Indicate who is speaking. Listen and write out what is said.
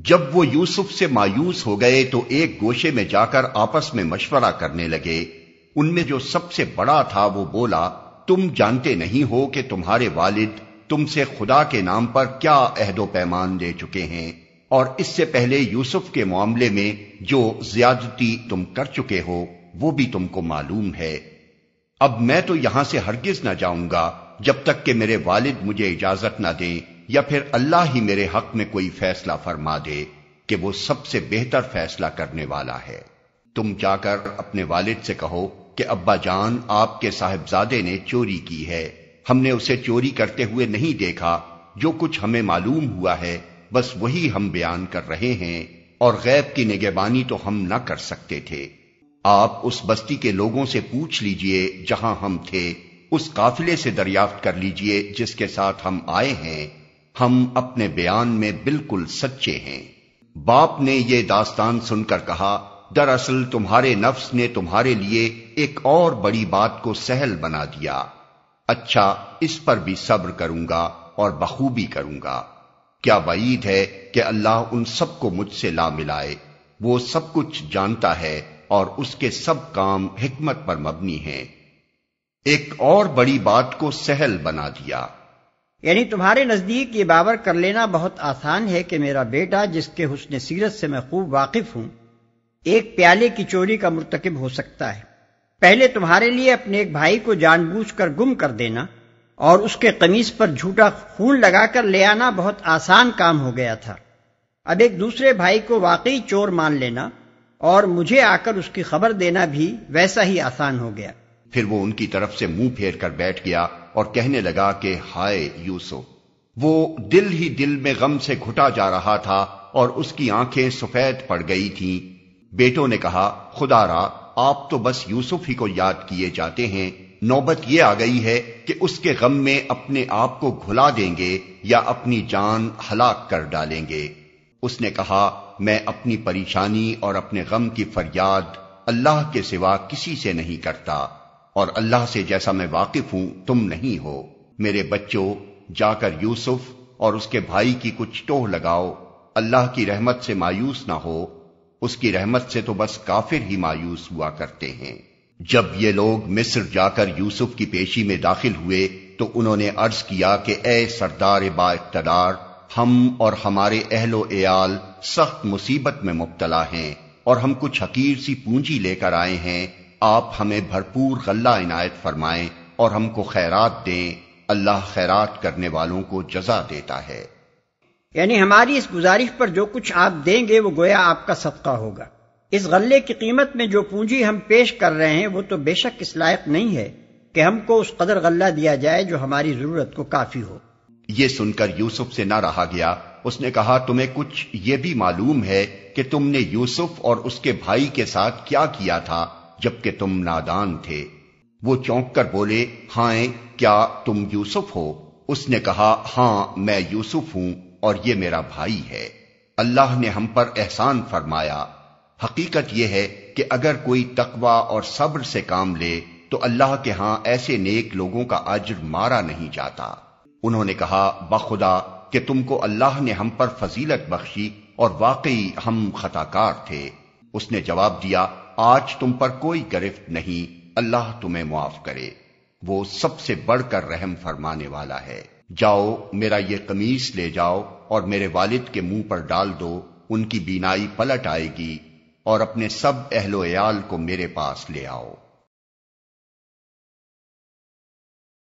Speaker 1: جب وہ یوسف سے مایوس ہو گئے تو ایک گوشے میں جا کر آپس میں مشورہ کرنے لگے۔ ان میں جو سب سے بڑا تھا وہ بولا، تم جانتے نہیں ہو کہ تمہارے والد تم سے خدا کے نام پر کیا عہد و پیمان لے چکے ہیں، اور اس سے پہلے یوسف کے معاملے میں جو زیادتی تم کر چکے ہو وہ بھی تم کو معلوم ہے۔ اب میں تو یہاں سے ہرگز نہ جاؤں گا جب تک کہ میرے والد مجھے اجازت نہ دیں، یا پھر اللہ ہی میرے حق میں کوئی فیصلہ فرما دے کہ وہ سب سے بہتر فیصلہ کرنے والا ہے۔ تم جا کر اپنے والد سے کہو کہ ابا جان، آپ کے صاحبزادے نے چوری کی ہے، ہم نے اسے چوری کرتے ہوئے نہیں دیکھا، جو کچھ ہمیں معلوم ہوا ہے بس وہی ہم بیان کر رہے ہیں، اور غیب کی نگہبانی تو ہم نہ کر سکتے تھے۔ آپ اس بستی کے لوگوں سے پوچھ لیجئے جہاں ہم تھے، اس قافلے سے دریافت کر لیجئے جس کے ساتھ ہم آئے ہیں، ہم اپنے بیان میں بالکل سچے ہیں۔ باپ نے یہ داستان سن کر کہا، دراصل تمہارے نفس نے تمہارے لیے ایک اور بڑی بات کو سہل بنا دیا۔ اچھا، اس پر بھی صبر کروں گا اور بخوبی کروں گا۔ کیا وعید ہے کہ اللہ ان سب کو مجھ سے لا ملائے، وہ سب کچھ جانتا ہے اور اس کے سب کام حکمت پر مبنی ہیں۔ ایک اور بڑی بات کو سہل بنا دیا،
Speaker 2: یعنی تمہارے نزدیک یہ باور کر لینا بہت آسان ہے کہ میرا بیٹا، جس کے حسن سیرت سے میں خوب واقف ہوں، ایک پیالے کی چوری کا مرتکب ہو سکتا ہے۔ پہلے تمہارے لیے اپنے ایک بھائی کو جان بوجھ کر گم کر دینا اور اس کے قمیص پر جھوٹا خون لگا کر لے آنا بہت آسان کام ہو گیا تھا۔ اب ایک دوسرے بھائی کو واقعی چور مان لینا اور مجھے آ کر اس کی خبر دینا بھی ویسا ہی آسان ہو گیا۔
Speaker 1: پھر وہ ان کی طرف سے منہ پھیر کر بیٹھ گیا اور کہنے لگا کہ ہائے یوسف۔ وہ دل ہی دل میں غم سے گھٹا جا رہا تھا اور اس کی آنکھیں سفید پڑ گئی تھیں۔ بیٹوں نے کہا، خدا را، آپ تو بس یوسف ہی کو یاد کیے جاتے ہیں، نوبت یہ آ گئی ہے کہ اس کے غم میں اپنے آپ کو گھلا دیں گے یا اپنی جان ہلاک کر ڈالیں گے۔ اس نے کہا، میں اپنی پریشانی اور اپنے غم کی فریاد اللہ کے سوا کسی سے نہیں کرتا، اور اللہ سے جیسا میں واقف ہوں تم نہیں ہو۔ میرے بچوں، جا کر یوسف اور اس کے بھائی کی کچھ ٹوہ لگاؤ، اللہ کی رحمت سے مایوس نہ ہو، اس کی رحمت سے تو بس کافر ہی مایوس ہوا کرتے ہیں۔ جب یہ لوگ مصر جا کر یوسف کی پیشی میں داخل ہوئے تو انہوں نے عرض کیا کہ اے سردار با اقتدار، ہم اور ہمارے اہل و عیال سخت مصیبت میں مبتلا ہیں، اور ہم کچھ حقیر سی پونجی لے کر آئے ہیں، آپ ہمیں بھرپور غلہ عنایت فرمائیں اور ہم کو خیرات دیں، اللہ خیرات کرنے والوں کو جزا دیتا ہے۔
Speaker 2: یعنی ہماری اس گزارش پر جو کچھ آپ دیں گے وہ گویا آپ کا صدقہ ہوگا۔ اس غلے کی قیمت میں جو پونجی ہم پیش کر رہے ہیں وہ تو بے شک اس لائق نہیں ہے کہ ہم کو اس قدر غلہ دیا جائے جو ہماری ضرورت کو کافی ہو۔
Speaker 1: یہ سن کر یوسف سے نہ رہا گیا، اس نے کہا، تمہیں کچھ یہ بھی معلوم ہے کہ تم نے یوسف اور اس کے بھائی کے ساتھ کیا کیا تھا جبکہ تم نادان تھے؟ وہ چونک کر بولے، ہاں، کیا تم یوسف ہو؟ اس نے کہا، ہاں میں یوسف ہوں اور یہ میرا بھائی ہے، اللہ نے ہم پر احسان فرمایا۔ حقیقت یہ ہے کہ اگر کوئی تقوی اور صبر سے کام لے تو اللہ کے ہاں ایسے نیک لوگوں کا اجر مارا نہیں جاتا۔ انہوں نے کہا، بخدا کہ تم کو اللہ نے ہم پر فضیلت بخشی اور واقعی ہم خطا کار تھے۔ اس نے جواب دیا، آج تم پر کوئی گرفت نہیں، اللہ تمہیں معاف کرے، وہ سب سے بڑھ کر رحم فرمانے والا ہے۔ جاؤ، میرا یہ قمیص لے جاؤ اور میرے والد کے منہ پر ڈال دو، ان کی بینائی پلٹ آئے گی، اور اپنے سب اہل و عیال کو میرے پاس لے آؤ۔